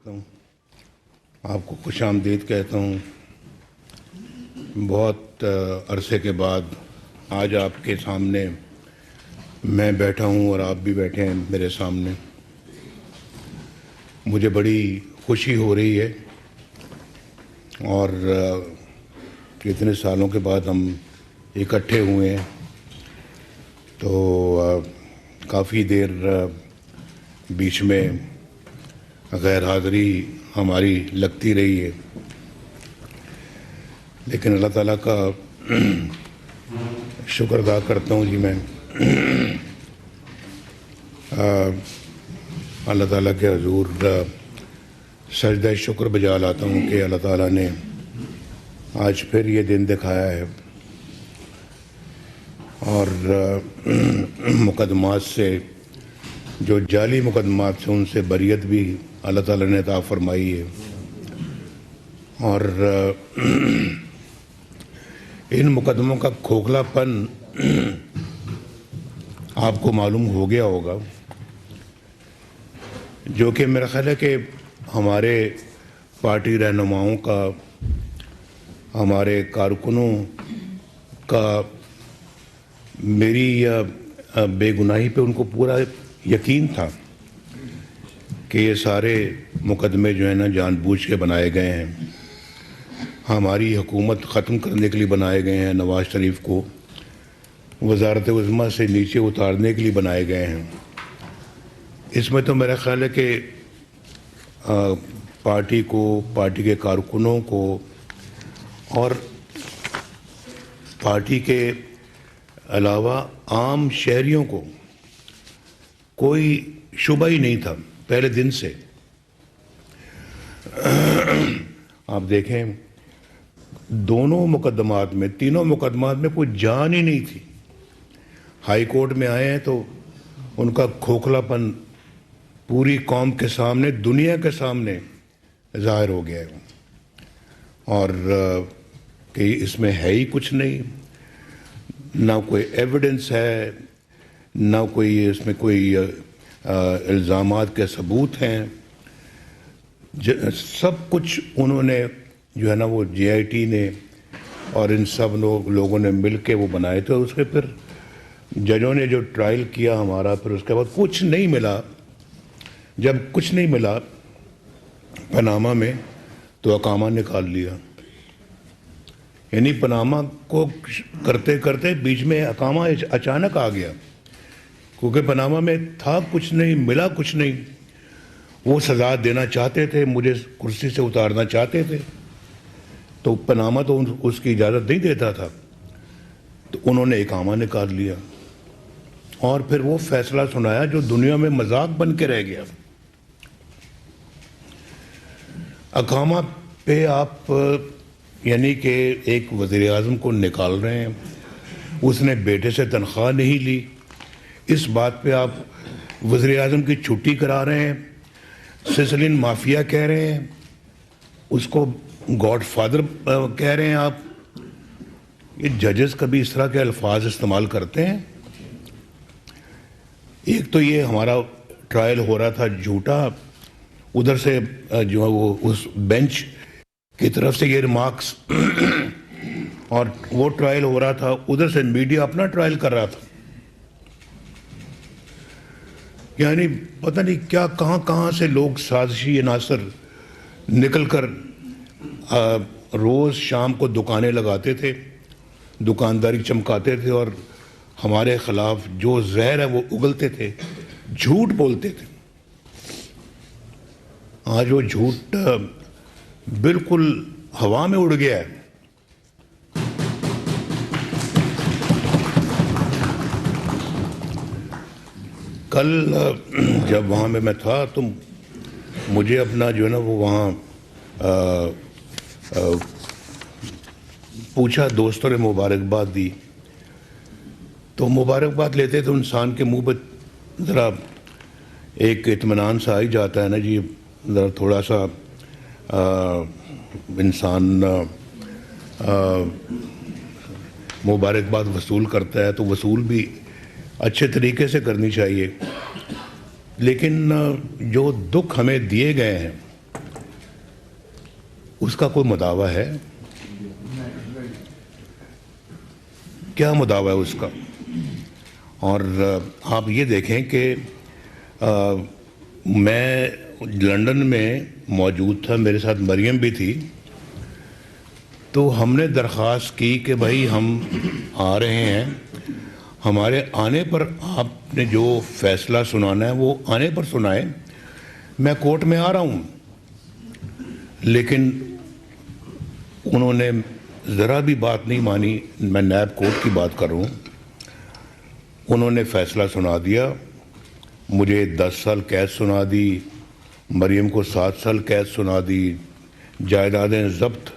کرتا ہوں، آپ کو خوش آمدید کہتا ہوں۔ بہت عرصے کے بعد آج آپ کے سامنے میں بیٹھا ہوں اور آپ بھی بیٹھے ہیں میرے سامنے۔ مجھے بڑی خوشی ہو رہی ہے اور اتنے سالوں کے بعد ہم اکٹھے ہوئے ہیں تو کافی دیر بیچ میں غیر حاضری ہماری لگتی رہی ہے، لیکن اللہ تعالیٰ کا شکر ادا کرتا ہوں جی میں اللہ تعالیٰ کے حضور سجدہ شکر بجا لاتا ہوں کہ اللہ تعالیٰ نے آج پھر یہ دن دکھایا ہے اور مقدمات سے، جو جعلی مقدمات سے، ان سے بریت بھی اللہ تعالیٰ نے عطا فرمائی ہے۔ اور ان مقدموں کا کھوکھلا پن آپ کو معلوم ہو گیا ہوگا، جو کہ میرا خیال ہے کہ ہمارے پارٹی رہنماؤں کا، ہمارے کارکنوں کا میری بے گناہی پہ ان کو پورا یقین تھا کہ یہ سارے مقدمے جو ہیں نا جان بوجھ کے بنائے گئے ہیں، ہماری حکومت ختم کرنے کے لیے بنائے گئے ہیں، نواز شریف کو وزارت عظمیٰ سے نیچے اتارنے کے لیے بنائے گئے ہیں۔ اس میں تو میرا خیال ہے کہ پارٹی کو، پارٹی کے کارکنوں کو اور پارٹی کے علاوہ عام شہریوں کو کوئی شبہ ہی نہیں تھا پہلے دن سے۔ آپ دیکھیں دونوں مقدمات میں، تینوں مقدمات میں کوئی جان ہی نہیں تھی۔ ہائی کورٹ میں آئے ہیں تو ان کا کھوکھلا پن پوری قوم کے سامنے، دنیا کے سامنے ظاہر ہو گیا ہے، اور کہ اس میں ہے ہی کچھ نہیں، نہ کوئی ایویڈنس ہے، نہ کوئی اس میں کوئی الزامات کے ثبوت ہیں۔ سب کچھ انہوں نے جو ہے نا وہ جے آئی ٹی نے اور ان سب لوگوں نے مل کے وہ بنائے تھے۔ اس کے پھر ججوں نے جو ٹرائل کیا ہمارا، پھر اس کے بعد کچھ نہیں ملا۔ جب کچھ نہیں ملا پاناما میں تو اقامہ نکال لیا، یعنی پاناما کو کرتے کرتے بیچ میں اقامہ اچانک آ گیا، کیونکہ پاناما میں تھا کچھ نہیں، ملا کچھ نہیں۔ وہ سزا دینا چاہتے تھے، مجھے کرسی سے اتارنا چاہتے تھے، تو پاناما تو اس کی اجازت نہیں دیتا تھا، تو انہوں نے اقامہ نکال لیا اور پھر وہ فیصلہ سنایا جو دنیا میں مذاق بن کے رہ گیا۔ اقامہ پہ آپ یعنی کہ ایک وزیر اعظم کو نکال رہے ہیں، اس نے بیٹے سے تنخواہ نہیں لی، اس بات پہ آپ وزیر اعظم کی چھٹی کرا رہے ہیں، سسلین مافیا کہہ رہے ہیں، اس کو گاڈ فادر کہہ رہے ہیں آپ۔ یہ ججز کبھی اس طرح کے الفاظ استعمال کرتے ہیں؟ ایک تو یہ ہمارا ٹرائل ہو رہا تھا جھوٹا، ادھر سے جو ہے وہ اس بینچ کی طرف سے یہ ریمارکس، اور وہ ٹرائل ہو رہا تھا ادھر سے میڈیا اپنا ٹرائل کر رہا تھا۔ یعنی پتہ نہیں کیا کہاں کہاں سے لوگ سازشی عناصر نکل کر روز شام کو دکانیں لگاتے تھے، دکانداری چمکاتے تھے، اور ہمارے خلاف جو زہر ہے وہ اگلتے تھے، جھوٹ بولتے تھے۔ آج وہ جھوٹ بالکل ہوا میں اڑ گیا ہے۔ کل جب وہاں میں تھا تو مجھے اپنا جو ہے نا وہ وہاں پوچھا، دوستوں نے مبارکباد دی، تو مبارکباد لیتے تو انسان کے منہ پہ ذرا ایک اطمینان سا آ ہی جاتا ہے نا جی، ذرا تھوڑا سا انسان مبارکباد وصول کرتا ہے تو وصول بھی اچھے طریقے سے کرنی چاہیے۔ لیکن جو دکھ ہمیں دیے گئے ہیں اس کا کوئی مداوع ہے؟ کیا مداوع ہے اس کا؟ اور آپ یہ دیکھیں کہ میں لندن میں موجود تھا، میرے ساتھ مریم بھی تھی، تو ہم نے درخواست کی کہ بھائی ہم آ رہے ہیں، ہمارے آنے پر آپ نے جو فیصلہ سنانا ہے وہ آنے پر سنائیں، میں کورٹ میں آ رہا ہوں۔ لیکن انہوں نے ذرا بھی بات نہیں مانی، میں نیب کورٹ کی بات کر رہا ہوں۔ انہوں نے فیصلہ سنا دیا، مجھے 10 سال قید سنا دی، مریم کو 7 سال قید سنا دی، جائیدادیں ضبط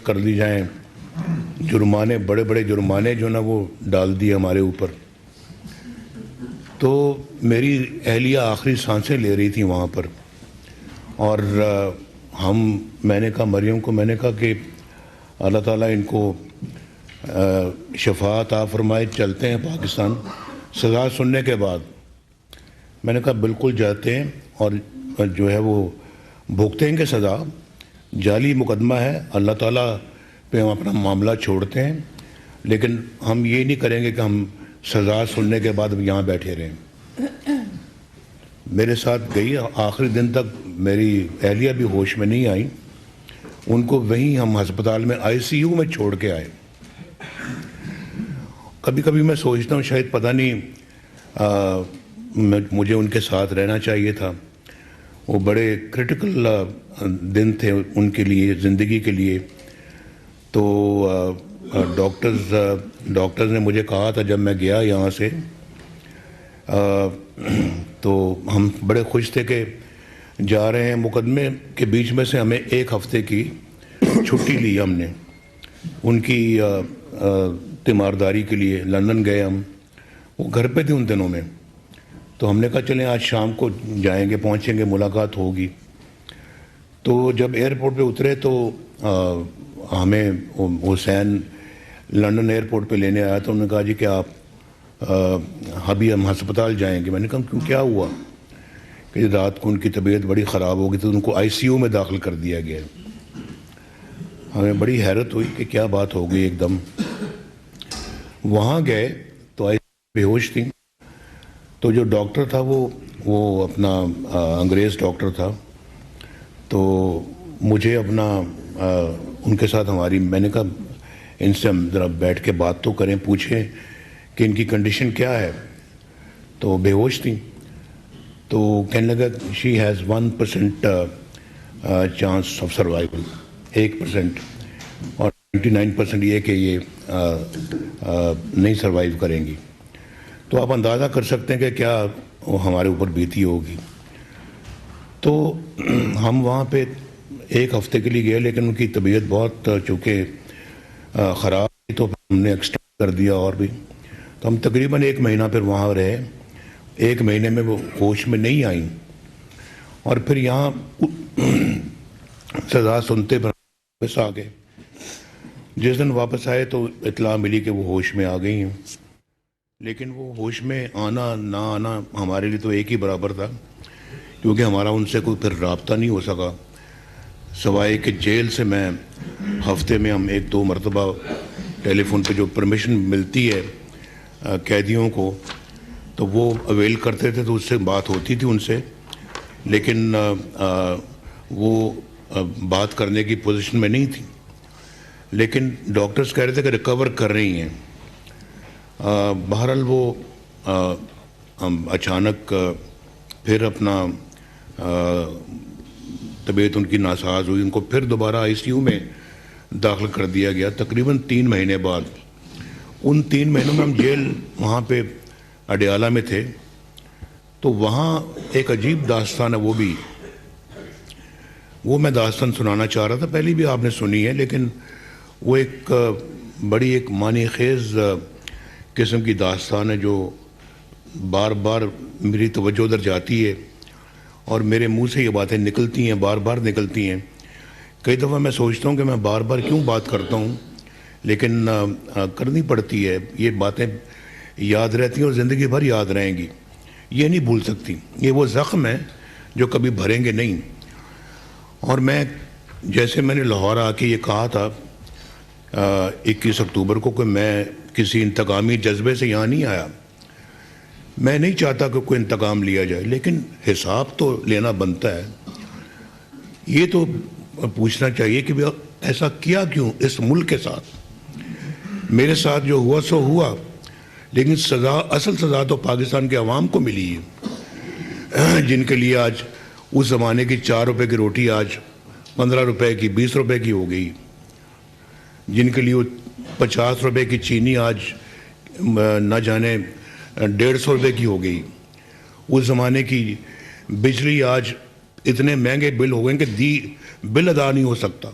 کر لی جائیں، جرمانے، بڑے بڑے جرمانے جو نا وہ ڈال دیے ہمارے اوپر۔ تو میری اہلیہ آخری سانسیں لے رہی تھی وہاں پر، اور میں نے کہا مریم کو، میں نے کہا کہ اللہ تعالیٰ ان کو شفا عطا فرمائے، چلتے ہیں پاکستان سزا سننے کے بعد۔ میں نے کہا بالکل جاتے ہیں، اور جو ہے وہ بھگتیں گے سزا، جعلی مقدمہ ہے، اللہ تعالیٰ پہ ہم اپنا معاملہ چھوڑتے ہیں، لیکن ہم یہ نہیں کریں گے کہ ہم سزا سننے کے بعد یہاں بیٹھے رہیں۔ میرے ساتھ گئی، آخری دن تک میری اہلیہ بھی ہوش میں نہیں آئی، ان کو وہیں ہم ہسپتال میں ICU میں چھوڑ کے آئے۔ کبھی کبھی میں سوچتا ہوں شاید پتہ نہیں مجھے ان کے ساتھ رہنا چاہیے تھا، وہ بڑے کرٹیکل دن تھے ان کے لیے، زندگی کے لیے۔ تو ڈاکٹرز نے مجھے کہا تھا جب میں گیا یہاں سے، تو ہم بڑے خوش تھے کہ جا رہے ہیں، مقدمے کے بیچ میں سے ہمیں 1 ہفتے کی چھٹی لی ہم نے ان کی تیمارداری کے لیے۔ لندن گئے ہم، وہ گھر پہ تھے ان دنوں میں، تو ہم نے کہا چلیں آج شام کو جائیں گے، پہنچیں گے، ملاقات ہوگی۔ تو جب ایئرپورٹ پہ اترے تو ہمیں حسین لندن ایئرپورٹ پہ لینے آیا، تو انہوں نے کہا جی کہ آپ ابھی ہم ہسپتال جائیں گے۔ میں نے کہا کیوں، کیا ہوا؟ کہ رات کو ان کی طبیعت بڑی خراب ہو گئی، تو ان کو ICU میں داخل کر دیا گیا۔ ہمیں بڑی حیرت ہوئی کہ کیا بات ہو گئی ایک دم۔ وہاں گئے تو بے ہوش تھیں، تو جو ڈاکٹر تھا وہ اپنا انگریز ڈاکٹر تھا، تو مجھے اپنا ان کے ساتھ میں نے کہا ان سے ہم ذرا بیٹھ کے بات تو کریں، پوچھیں کہ ان کی کنڈیشن کیا ہے۔ تو بے ہوش تھیں، تو کہنے لگا she has 1% chance of survival, 1%، اور 99% یہ کہ یہ نہیں سروائیو کریں گی۔ تو آپ اندازہ کر سکتے ہیں کہ کیا ہمارے اوپر بیتی ہوگی۔ تو ہم وہاں پہ 1 ہفتے کے لیے گئے، لیکن ان کی طبیعت بہت چونکہ خراب تھی، تو ہم نے ایکسٹینڈ کر دیا اور بھی۔ تو ہم تقریباً 1 مہینہ پھر وہاں رہے۔ 1 مہینے میں وہ ہوش میں نہیں آئیں، اور پھر یہاں سزا سنتے پر واپس آ گئے۔ جس دن واپس آئے تو اطلاع ملی کہ وہ ہوش میں آ گئی ہیں، لیکن وہ ہوش میں آنا نہ آنا ہمارے لیے تو ایک ہی برابر تھا، کیونکہ ہمارا ان سے کوئی پھر رابطہ نہیں ہو سکا، سوائے کہ جیل سے میں ہفتے میں ہم 1-2 مرتبہ ٹیلی فون پہ جو پرمیشن ملتی ہے قیدیوں کو، تو وہ اویل کرتے تھے، تو اس سے بات ہوتی تھی ان سے، لیکن وہ بات کرنے کی پوزیشن میں نہیں تھی۔ لیکن ڈاکٹرز کہہ رہے تھے کہ ریکور کر رہی ہیں۔ بہرحال وہ اچانک پھر اپنا طبیعت ان کی ناساز ہوئی، ان کو پھر دوبارہ ICU میں داخل کر دیا گیا تقریباً 3 مہینے بعد۔ ان 3 مہینوں میں ہم جیل وہاں پہ اڈیالہ میں تھے، تو وہاں ایک عجیب داستان ہے، وہ میں داستان سنانا چاہ رہا تھا، پہلی بھی آپ نے سنی ہے، لیکن وہ ایک بڑی ایک معنی خیز قسم کی داستان ہے جو بار بار میری توجہ ادھر جاتی ہے، اور میرے منہ سے یہ باتیں نکلتی ہیں، بار بار نکلتی ہیں۔ کئی دفعہ میں سوچتا ہوں کہ میں بار بار کیوں بات کرتا ہوں، لیکن کرنی پڑتی ہے، یہ باتیں یاد رہتی ہیں اور زندگی بھر یاد رہیں گی، یہ نہیں بھول سکتی۔ یہ وہ زخم ہے جو کبھی بھریں گے نہیں۔ اور میں جیسے میں نے لاہور آ کے یہ کہا تھا 21 اکتوبر کو کہ میں کسی انتقامی جذبے سے یہاں نہیں آیا. میں نہیں چاہتا کہ کوئی انتقام لیا جائے, لیکن حساب تو لینا بنتا ہے. یہ تو پوچھنا چاہیے کہ ایسا کیا کیوں اس ملک کے ساتھ. میرے ساتھ جو ہوا سو ہوا, لیکن سزا, اصل سزا تو پاکستان کے عوام کو ملی ہے, جن کے لیے آج اس زمانے کی 4 روپے کی روٹی آج 15 روپے کی 20 روپے کی ہو گئی, جن کے لیے 50 روپے کی چینی آج نہ جانے 150 روپے کی ہو گئی. اس زمانے کی بجلی آج اتنے مہنگے بل ہو گئے کہ بل ادا نہیں ہو سکتا.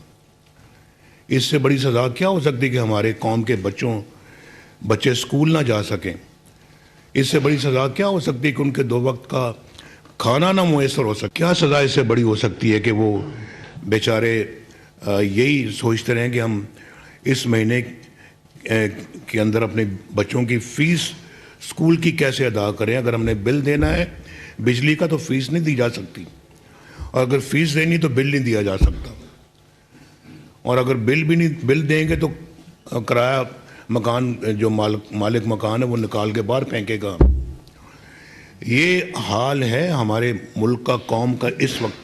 اس سے بڑی سزا کیا ہو سکتی کہ ہمارے قوم کے بچے اسکول نہ جا سکیں. اس سے بڑی سزا کیا ہو سکتی کہ ان کے 2 وقت کا کھانا نہ میسر ہو سکے. کیا سزا اس سے بڑی ہو سکتی ہے کہ وہ بیچارے یہی سوچتے رہیں کہ ہم اس مہینے کے اندر اپنے بچوں کی فیس اسکول کی کیسے ادا کریں. اگر ہم نے بل دینا ہے بجلی کا تو فیس نہیں دی جا سکتی, اور اگر فیس دینی تو بل نہیں دیا جا سکتا, اور اگر بل دیں گے تو کرایہ مکان جو مالک مکان ہے وہ نکال کے باہر پھینکے گا. یہ حال ہے ہمارے ملک کا, قوم کا. اس وقت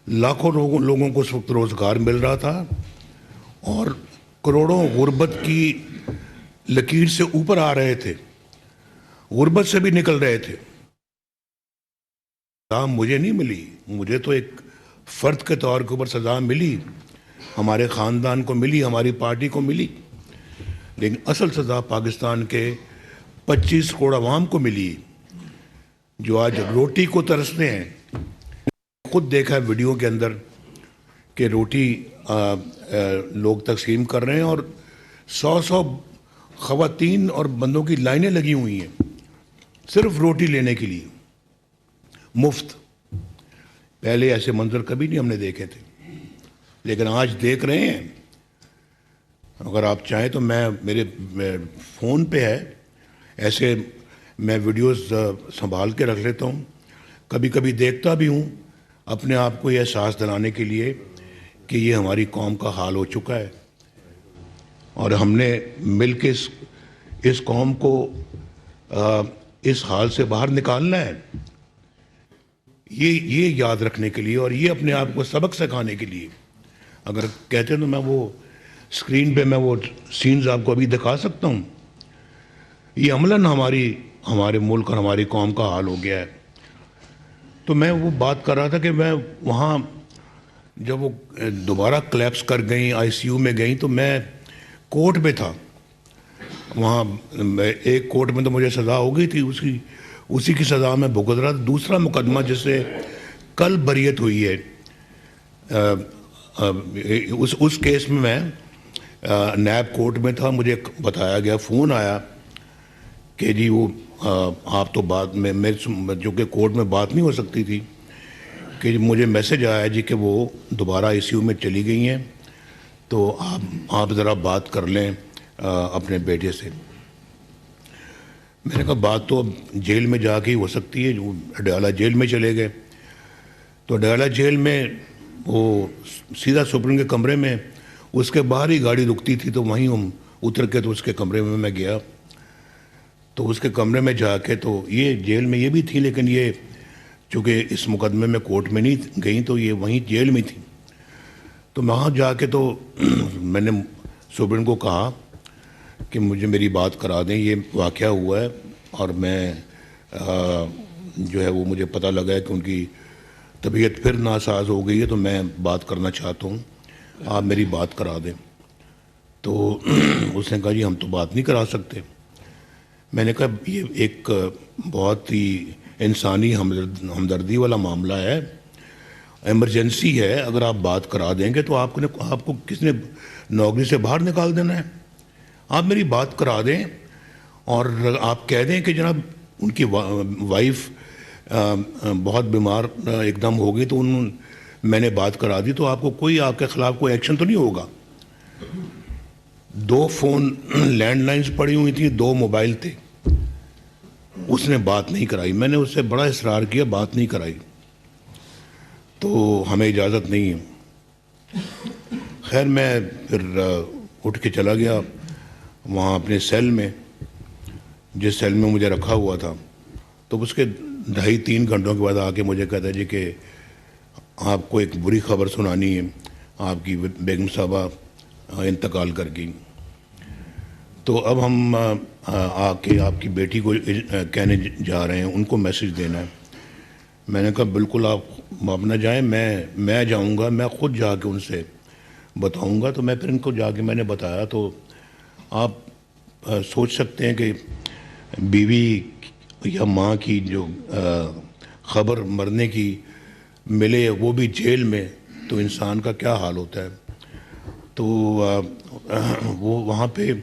لاکھوں لوگوں کو اس وقت روزگار مل رہا تھا, اور کروڑوں غربت کی لکیر سے اوپر آ رہے تھے, غربت سے بھی نکل رہے تھے. سزا مجھے نہیں ملی, مجھے تو ایک فرد کے طور کے اوپر سزا ملی, ہمارے خاندان کو ملی, ہماری پارٹی کو ملی, لیکن اصل سزا پاکستان کے 25 کروڑ عوام کو ملی جو آج روٹی کو ترستے ہیں. خود دیکھا ہے ویڈیو کے اندر کہ روٹی لوگ تقسیم کر رہے ہیں, اور 100 خواتین اور بندوں کی لائنیں لگی ہوئی ہیں صرف روٹی لینے کے لیے, مفت. پہلے ایسے منظر کبھی نہیں ہم نے دیکھے تھے, لیکن آج دیکھ رہے ہیں. اگر آپ چاہیں تو میرے فون پہ ہے ایسے, میں ویڈیوز سنبھال کے رکھ لیتا ہوں, کبھی کبھی دیکھتا بھی ہوں اپنے آپ کو یہ احساس دلانے کے لیے کہ یہ ہماری قوم کا حال ہو چکا ہے, اور ہم نے مل کے اس قوم کو اس حال سے باہر نکالنا ہے. یہ یاد رکھنے کے لیے اور یہ اپنے آپ کو سبق سکھانے کے لیے. اگر کہتے ہیں تو میں وہ اسکرین پہ میں وہ سینز آپ کو ابھی دکھا سکتا ہوں. یہ عملاً ہمارے ملک اور ہماری قوم کا حال ہو گیا ہے. تو میں وہ بات کر رہا تھا کہ میں وہاں جب وہ دوبارہ کلیپس کر گئیں, ICU میں گئیں, تو میں کورٹ میں تھا. وہاں ایک کورٹ میں تو مجھے سزا ہو گئی تھی, اسی کی سزا میں بھگت رہا تھا. دوسرا مقدمہ جس سے کل بریت ہوئی ہے, اس کیس میں نیب کورٹ میں تھا. مجھے بتایا گیا, فون آیا کہ جی وہ آپ تو بات میں جو کہ کورٹ میں بات نہیں ہو سکتی تھی, کہ مجھے میسج آیا جی کہ وہ دوبارہ ICU میں چلی گئی ہیں, تو آپ ذرا بات کر لیں اپنے بیٹے سے. میں نے کہا بات تو اب جیل میں جا کے ہی ہو سکتی ہے. جو اڈیالہ جیل میں چلے گئے, تو اڈیالہ جیل میں وہ سیدھا سپریم کے کمرے میں, اس کے باہر ہی گاڑی رکتی تھی, تو وہیں ہم اتر کے تو اس کے کمرے میں گیا. تو اس کے کمرے میں جا کے, تو یہ جیل میں یہ بھی تھی, لیکن یہ چونکہ اس مقدمے میں کورٹ میں نہیں گئیں تو یہ وہیں جیل میں تھی. تو وہاں جا کے تو میں نے سپریم کو کہا کہ مجھے میری بات کرا دیں, یہ واقعہ ہوا ہے, اور میں جو ہے وہ مجھے پتہ لگا ہے کہ ان کی طبیعت پھر ناساز ہو گئی ہے, تو میں بات کرنا چاہتا ہوں, آپ میری بات کرا دیں. تو اس نے کہا جی ہم تو بات نہیں کرا سکتے. میں نے کہا یہ ایک بہت ہی انسانی ہمدردی والا معاملہ ہے, ایمرجنسی ہے, اگر آپ بات کرا دیں گے تو آپ کو کس نے نوکری سے باہر نکال دینا ہے. آپ میری بات کرا دیں, اور آپ کہہ دیں کہ جناب ان کی وائف بہت بیمار ایک دم ہو گئی, تو میں نے بات کرا دی, تو آپ کے خلاف کوئی ایکشن تو نہیں ہوگا. 2 فون لینڈ لائنز پڑی ہوئی تھیں, 2 موبائل تھے. اس نے بات نہیں کرائی. میں نے اس سے بڑا اصرار کیا, بات نہیں کرائی. تو ہمیں اجازت نہیں ہے. خیر میں پھر اٹھ کے چلا گیا وہاں اپنے سیل میں، جس سیل میں مجھے رکھا ہوا تھا. تو اس کے 2.5-3 گھنٹوں کے بعد آ کے مجھے کہتا ہے جی کہ آپ کو ایک بری خبر سنانی ہے، آپ کی بیگم صاحبہ انتقال کر گئی. تو اب ہم آ کے آپ کی بیٹی کو کہنے جا رہے ہیں، ان کو میسج دینا ہے. میں نے کہا بالکل آپ نہ جائیں، میں جاؤں گا، میں خود جا کے ان سے بتاؤں گا. تو میں پھر ان کو جا کے میں نے بتایا. تو آپ سوچ سکتے ہیں کہ بیوی یا ماں کی جو خبر مرنے کی ملے، وہ بھی جیل میں، تو انسان کا کیا حال ہوتا ہے. تو وہ وہاں پہ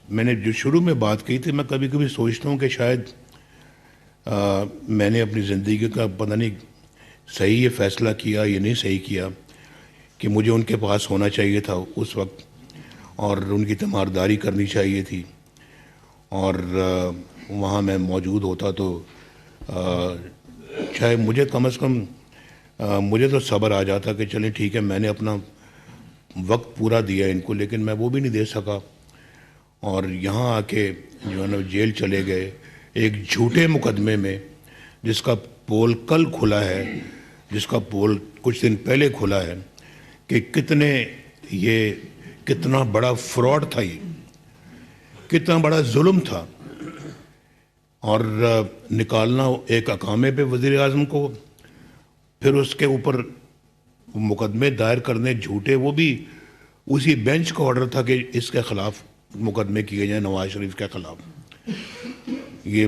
میں نے جو شروع میں بات کی تھی، میں کبھی کبھی سوچتا ہوں کہ شاید میں نے اپنی زندگی کا پتہ نہیں صحیح یہ فیصلہ کیا یا نہیں صحیح کیا کہ مجھے ان کے پاس ہونا چاہیے تھا اس وقت، اور ان کی تیمارداری کرنی چاہیے تھی، اور وہاں میں موجود ہوتا تو چاہے مجھے کم از کم مجھے تو صبر آ جاتا کہ چلیں ٹھیک ہے، میں نے اپنا وقت پورا دیا ان کو، لیکن میں وہ بھی نہیں دے سکا. اور یہاں آ کے جو ہے نا جیل چلے گئے ایک جھوٹے مقدمے میں، جس کا پول کل کھلا ہے، جس کا پول کچھ دن پہلے کھلا ہے، کہ کتنا بڑا فراڈ تھا، یہ کتنا بڑا ظلم تھا. اور نکالنا ایک اقامے پہ وزیر اعظم کو، پھر اس کے اوپر مقدمے دائر کرنے جھوٹے، وہ بھی اسی بینچ کا آرڈر تھا کہ اس کے خلاف مقدمے کیے جائیں، نواز شریف کے خلاف. یہ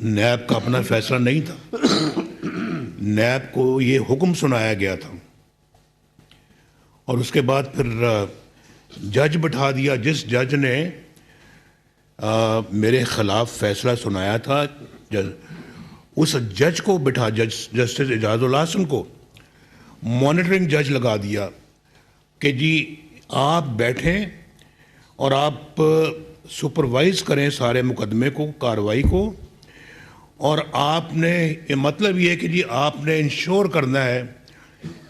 نیب کا اپنا فیصلہ نہیں تھا، نیب کو یہ حکم سنایا گیا تھا. اور اس کے بعد پھر جج بٹھا دیا، جس جج نے میرے خلاف فیصلہ سنایا تھا، اس جج کو بٹھا، جسٹس اعجاز الحسن کو مانیٹرنگ جج لگا دیا کہ جی آپ بیٹھیں اور آپ سپروائز کریں سارے مقدمے کو، کارروائی کو، اور آپ نے مطلب یہ کہ جی آپ نے انشور کرنا ہے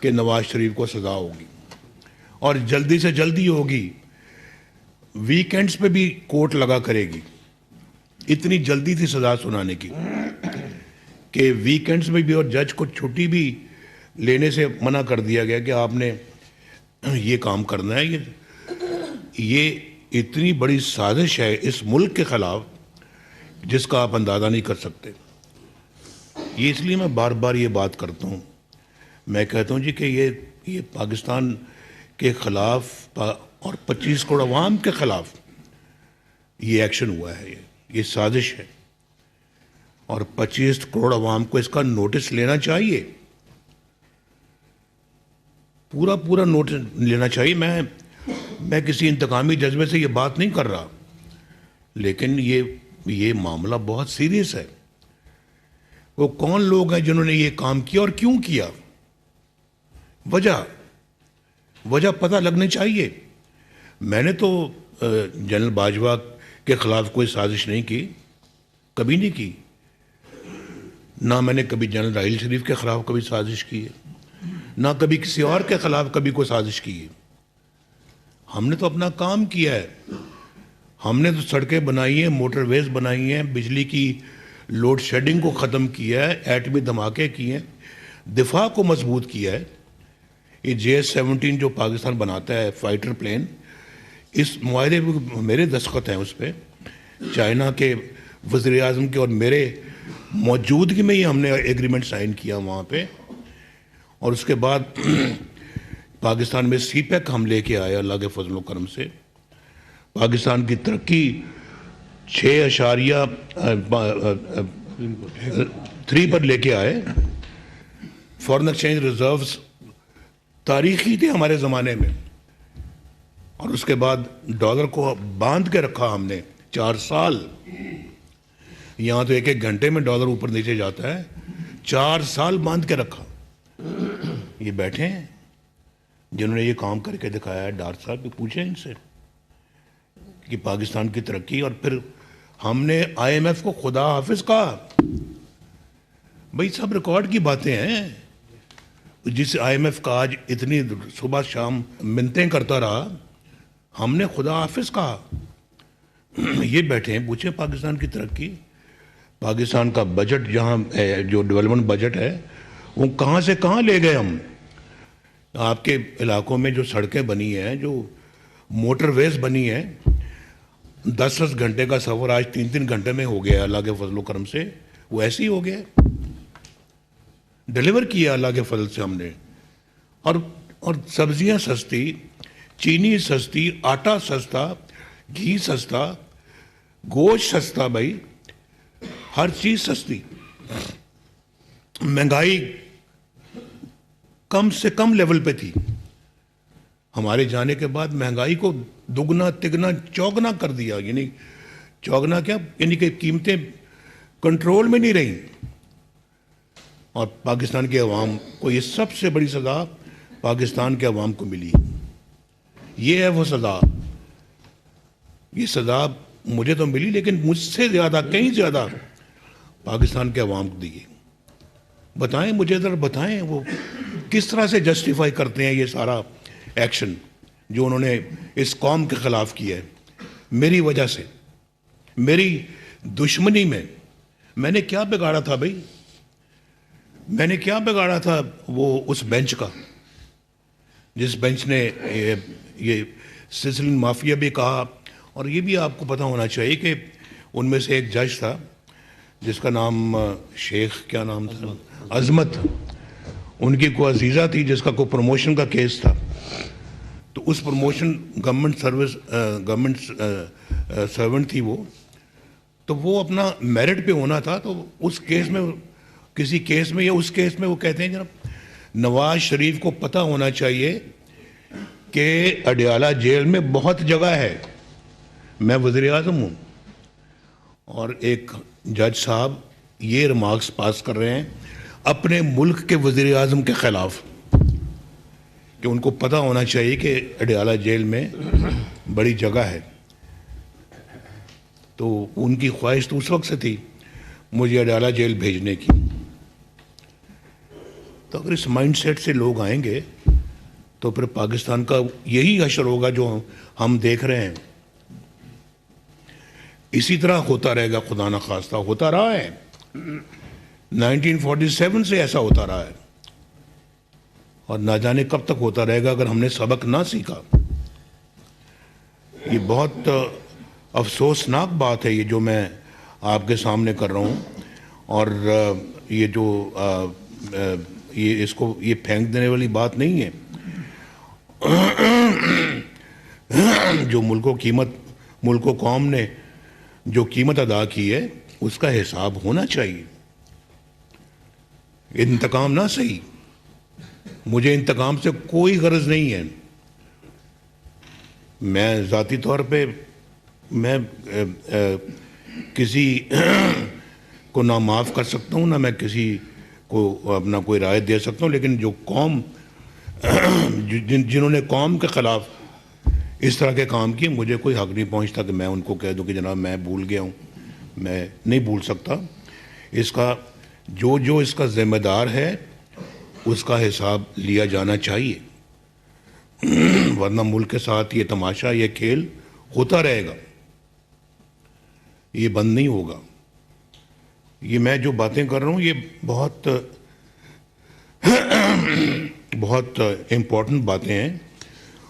کہ نواز شریف کو سزا ہوگی، اور جلدی سے جلدی ہوگی. ویکینڈز پہ بھی کورٹ لگا کرے گی. اتنی جلدی تھی سزا سنانے کی کہ ویکینڈز میں بھی، اور جج کو چھٹی بھی لینے سے منع کر دیا گیا کہ آپ نے یہ کام کرنا ہے. یہ اتنی بڑی سازش ہے اس ملک کے خلاف جس کا آپ اندازہ نہیں کر سکتے. یہ اس لیے میں بار بار یہ بات کرتا ہوں، میں کہتا ہوں جی کہ یہ پاکستان کے خلاف اور 25 کروڑ عوام کے خلاف یہ ایکشن ہوا ہے، یہ سازش ہے، اور 25 کروڑ عوام کو اس کا نوٹس لینا چاہیے، پورا نوٹس لینا چاہیے. میں کسی انتقامی جذبے سے یہ بات نہیں کر رہا، لیکن یہ معاملہ بہت سیریس ہے. وہ کون لوگ ہیں جنہوں نے یہ کام کیا اور کیوں کیا؟ وجہ پتہ لگنی چاہیے. میں نے تو جنرل باجوہ کے خلاف کوئی سازش نہیں کی، کبھی نہیں کی. نہ میں نے کبھی جنرل راحیل شریف کے خلاف کبھی سازش کی ہے، نہ کبھی کسی اور کے خلاف کبھی کوئی سازش کی ہے. ہم نے تو اپنا کام کیا ہے. ہم نے تو سڑکیں بنائی ہیں، موٹر ویز بنائی ہیں، بجلی کی لوڈ شیڈنگ کو ختم کیا ہے، ایٹمی دھماکے کیے ہیں، دفاع کو مضبوط کیا ہے. یہ JS-17 جو پاکستان بناتا ہے فائٹر پلین، اس معاہدے پہ میرے دستخط ہیں، اس پہ چائنا کے وزیر اعظم کے اور میرے موجودگی میں ہی ہم نے ایگریمنٹ سائن کیا وہاں پہ. اور اس کے بعد پاکستان میں سی پیک ہم لے کے آئے اللہ کے فضل و کرم سے. پاکستان کی ترقی 6.3 پر لے کے آئے. فارن ایکسچینج ریزروز تاریخی تھے ہمارے زمانے میں، اور اس کے بعد ڈالر کو باندھ کے رکھا ہم نے 4 سال. یہاں تو ایک گھنٹے میں ڈالر اوپر نیچے جاتا ہے، 4 سال باندھ کے رکھا. یہ بیٹھے ہیں جنہوں نے یہ کام کر کے دکھایا ہے. ڈار صاحب بھی پوچھیں ان سے کہ پاکستان کی ترقی، اور پھر ہم نے IMF کو خدا حافظ کہا. بھائی سب ریکارڈ کی باتیں ہیں. جس IMF کا آج اتنی صبح شام منتیں کرتا رہا، ہم نے خدا حافظ کہا. یہ بیٹھے ہیں پوچھیں پاکستان کی ترقی، پاکستان کا بجٹ جہاں ہے، جو ڈیولپمنٹ بجٹ ہے، وہ کہاں سے کہاں لے گئے ہم. آپ کے علاقوں میں جو سڑکیں بنی ہیں، جو موٹر ویز بنی ہیں، 10 گھنٹے کا سفر آج 3 گھنٹے میں ہو گیا اللہ کے فضل و کرم سے. وہ ایسے ہی ہو گیا، ڈیلیور کیا اللہ کے فضل سے ہم نے. اور سبزیاں سستی، چینی سستی، آٹا سستا، گھی سستا، گوشت سستا، بھائی ہر چیز سستی. مہنگائی کم سے کم لیول پہ تھی. ہمارے جانے کے بعد مہنگائی کو دگنا تگنا چوگنا کر دیا. یعنی چوگنا کیا، یعنی کہ قیمتیں کنٹرول میں نہیں رہیں. اور پاکستان کے عوام کو یہ سب سے بڑی سزا پاکستان کے عوام کو ملی. یہ ہے وہ سزا. یہ سزا مجھے تو ملی، لیکن مجھ سے زیادہ، کہیں زیادہ پاکستان کے عوام کو دیے. بتائیں مجھے ذرا، بتائیں وہ کس طرح سے جسٹیفائی کرتے ہیں یہ سارا ایکشن جو انہوں نے اس قوم کے خلاف کیا ہے. میری وجہ سے، میری دشمنی میں نے کیا بگاڑا تھا بھائی؟ میں نے کیا بگاڑا تھا وہ اس بینچ کا، جس بینچ نے یہ سسلین مافیا بھی کہا. اور یہ بھی آپ کو پتہ ہونا چاہیے کہ ان میں سے ایک جج تھا جس کا نام شیخ، کیا نام تھا، عظمت. ان کی کوئی عزیزہ تھی جس کا کوئی پروموشن کا کیس تھا. تو اس پروموشن گورنمنٹ سرونٹ تھی وہ، تو وہ اپنا میرٹ پہ ہونا تھا. تو اس کیس میں، کسی کیس میں یا اس کیس میں، وہ کہتے ہیں جناب نواز شریف کو پتہ ہونا چاہیے کہ اڈیالہ جیل میں بہت جگہ ہے، میں وزیر اعظم ہوں. اور ایک جج صاحب یہ ریمارکس پاس کر رہے ہیں اپنے ملک کے وزیر اعظم کے خلاف کہ ان کو پتہ ہونا چاہیے کہ اڈیالہ جیل میں بڑی جگہ ہے. تو ان کی خواہش تو اس وقت سے تھی مجھے اڈیالہ جیل بھیجنے کی. تو اگر اس مائنڈ سیٹ سے لوگ آئیں گے تو پھر پاکستان کا یہی حشر ہوگا جو ہم دیکھ رہے ہیں. اسی طرح ہوتا رہے گا، خدا نخواستہ ہوتا رہا ہے. 1947 سے ایسا ہوتا رہا ہے، اور نہ جانے کب تک ہوتا رہے گا اگر ہم نے سبق نہ سیکھا. یہ بہت افسوسناک بات ہے یہ جو میں آپ کے سامنے کر رہا ہوں. اور یہ جو اس کو یہ پھینک دینے والی بات نہیں ہے. جو ملک و قوم نے جو قیمت ادا کی ہے اس کا حساب ہونا چاہیے. انتقام نہ صحیح، مجھے انتقام سے کوئی غرض نہیں ہے. میں ذاتی طور پہ میں کسی کو نہ معاف کر سکتا ہوں، نہ میں کسی کو اپنا کوئی رائے دے سکتا ہوں. لیکن جو قوم جنہوں نے قوم کے خلاف اس طرح کے کام کیے، مجھے کوئی حق نہیں پہنچتا کہ میں ان کو کہہ دوں کہ جناب میں بھول گیا ہوں. میں نہیں بھول سکتا. اس کا جو اس کا ذمہ دار ہے اس کا حساب لیا جانا چاہیے، ورنہ ملک کے ساتھ یہ تماشا، یہ کھیل ہوتا رہے گا، یہ بند نہیں ہوگا. یہ میں جو باتیں کر رہا ہوں یہ بہت امپورٹنٹ باتیں ہیں،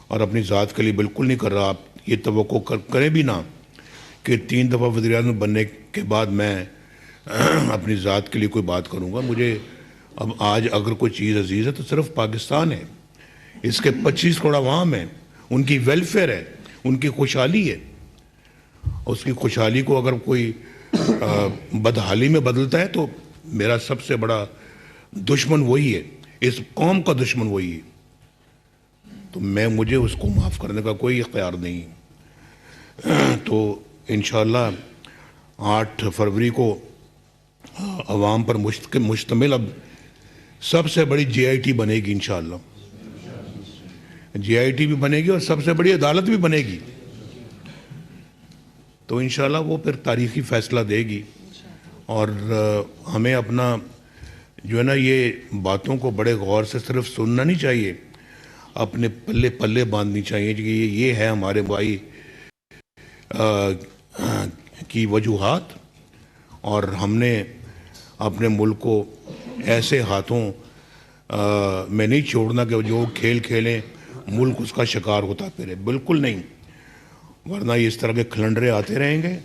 اور اپنی ذات کے لیے بالکل نہیں کر رہا. آپ یہ توقع کریں بھی نہ کہ 3 دفعہ وزیر اعظم بننے کے بعد میں اپنی ذات کے لیے کوئی بات کروں گا. مجھے اب آج اگر کوئی چیز عزیز ہے تو صرف پاکستان ہے، اس کے 25 کروڑ عوام ہیں، ان کی ویلفیئر ہے، ان کی خوشحالی ہے. اس کی خوشحالی کو اگر کوئی بدحالی میں بدلتا ہے تو میرا سب سے بڑا دشمن وہی ہے، اس قوم کا دشمن وہی ہے. تو مجھے اس کو معاف کرنے کا کوئی اختیار نہیں. تو انشاءاللہ 8 فروری کو عوام پر مشتمل اب سب سے بڑی GIT بنے گی. انشاءاللہ GIT بھی بنے گی اور سب سے بڑی عدالت بھی بنے گی. تو انشاءاللہ وہ پھر تاریخی فیصلہ دے گی، اور ہمیں اپنا جو ہے نا یہ باتوں کو بڑے غور سے صرف سننا نہیں چاہیے، اپنے پلے پلے باندھنی چاہیے کہ یہ ہے ہمارے بھائی کی وجوہات، اور ہم نے اپنے ملک کو ایسے ہاتھوں میں نہیں چھوڑنا کہ جو کھیل کھیلیں ملک اس کا شکار ہوتا پھرے، بالکل نہیں، ورنہ یہ اس طرح کے کھلنڈرے آتے رہیں گے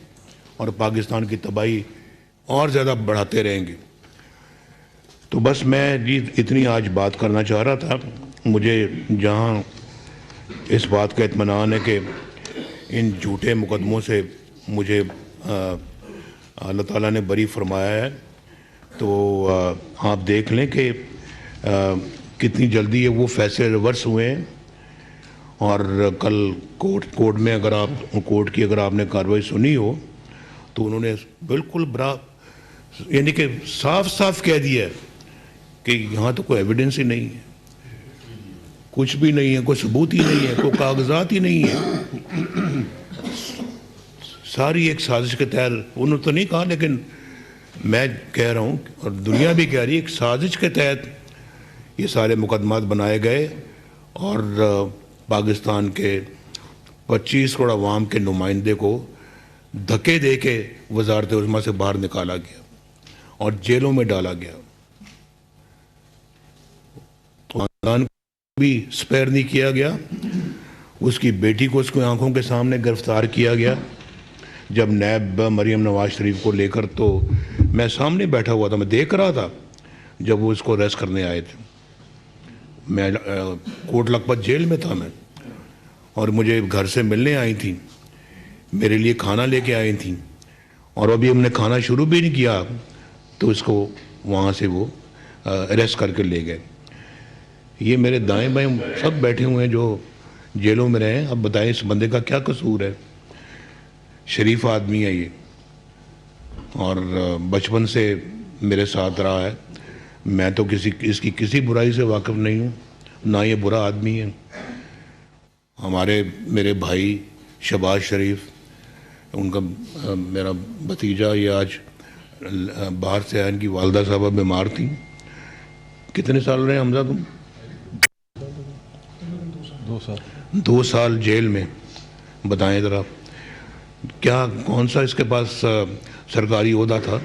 اور پاکستان کی تباہی اور زیادہ بڑھاتے رہیں گے۔ تو بس میں جی اتنی آج بات کرنا چاہ رہا تھا۔ مجھے جہاں اس بات کا اطمینان ہے کہ ان جھوٹے مقدموں سے مجھے اللہ تعالیٰ نے بری فرمایا ہے، تو آپ دیکھ لیں کہ کتنی جلدی وہ فیصلے ریورس ہوئے ہیں، اور کل کورٹ میں کورٹ کی اگر آپ نے کارروائی سنی ہو تو انہوں نے بالکل یعنی کہ صاف صاف کہہ دیا ہے کہ یہاں تو کوئی ایویڈنس ہی نہیں ہے، کچھ بھی نہیں ہے، کوئی ثبوت ہی نہیں ہے، کوئی کاغذات ہی نہیں ہے، ساری ایک سازش کے تحت، انہوں نے تو نہیں کہا لیکن میں کہہ رہا ہوں اور دنیا بھی کہہ رہی ہے، ایک سازش کے تحت یہ سارے مقدمات بنائے گئے اور پاکستان کے 25 کروڑ عوام کے نمائندے کو دھکے دے کے وزارت عظمیٰ سے باہر نکالا گیا اور جیلوں میں ڈالا گیا، خاندان کو بھی سپیئر نہیں کیا گیا، اس کی بیٹی کو اس کو آنکھوں کے سامنے گرفتار کیا گیا۔ جب نیب مریم نواز شریف کو لے کر، تو میں سامنے بیٹھا ہوا تھا، میں دیکھ رہا تھا جب وہ اس کو ریسٹ کرنے آئے تھے، میں کوٹ لکھپت جیل میں تھا میں، اور مجھے گھر سے ملنے آئی تھیں، میرے لیے کھانا لے کے آئی تھیں، اور ابھی ہم نے کھانا شروع بھی نہیں کیا تو اس کو وہاں سے وہ اریسٹ کر کے لے گئے۔ یہ میرے دائیں بائیں سب بیٹھے ہوئے ہیں جو جیلوں میں رہے ہیں۔ اب بتائیں اس بندے کا کیا قصور ہے؟ شریف آدمی ہے یہ، اور بچپن سے میرے ساتھ رہا ہے، میں تو اس کی کسی برائی سے واقف نہیں ہوں، نہ یہ برا آدمی ہے۔ میرے بھائی شہباز شریف، ان کا میرا بھتیجا، یہ آج باہر سے آیا، ان کی والدہ صاحبہ بیمار تھیں۔ کتنے سال رہے حمزہ تم؟ 2 سال جیل میں۔ بتائیں ذرا کیا کون سا اس کے پاس سرکاری عہدہ تھا؟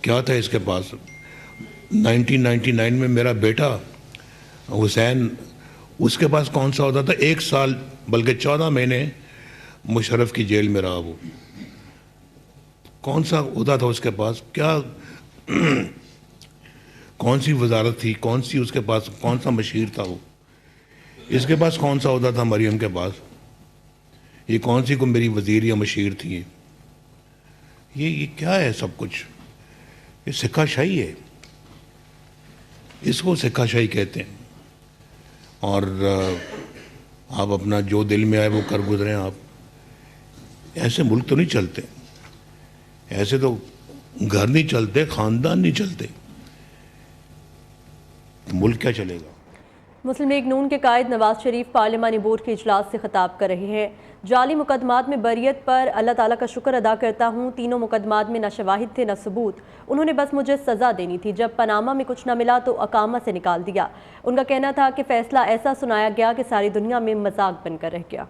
کیا تھا اس کے پاس؟ 1999 میں میرا بیٹا حسین، اس کے پاس کون سا عہدہ تھا؟ 1 سال بلکہ 14 مہینے مشرف کی جیل میں رہا وہ۔ کون سا عہدہ تھا اس کے پاس؟ کیا کون سی وزارت تھی؟ کون سی اس کے پاس کون سا مشیر تھا وہ؟ اس کے پاس کون سا عہدہ تھا مریم کے پاس؟ یہ کون سی کو میری وزیر یا مشیر تھی؟ یہ کیا ہے سب کچھ؟ یہ سکہ شاہی ہے، اس کو سکہ شاہی کہتے ہیں، اور آپ اپنا جو دل میں آئے وہ کر گزریں۔ آپ ایسے ملک تو نہیں چلتے، ایسے تو گھر نہیں چلتے، خاندان نہیں چلتے، ملک کیا چلے گا؟ مسلم لیگ نون کے قائد نواز شریف پارلیمانی بورڈ کے اجلاس سے خطاب کر رہے ہیں۔ جعلی مقدمات میں بریت پر اللہ تعالیٰ کا شکر ادا کرتا ہوں، تینوں مقدمات میں نہ شواہد تھے نہ ثبوت، انہوں نے بس مجھے سزا دینی تھی، جب پاناما میں کچھ نہ ملا تو اقامہ سے نکال دیا۔ ان کا کہنا تھا کہ فیصلہ ایسا سنایا گیا کہ ساری دنیا میں مذاق بن کر رہ گیا۔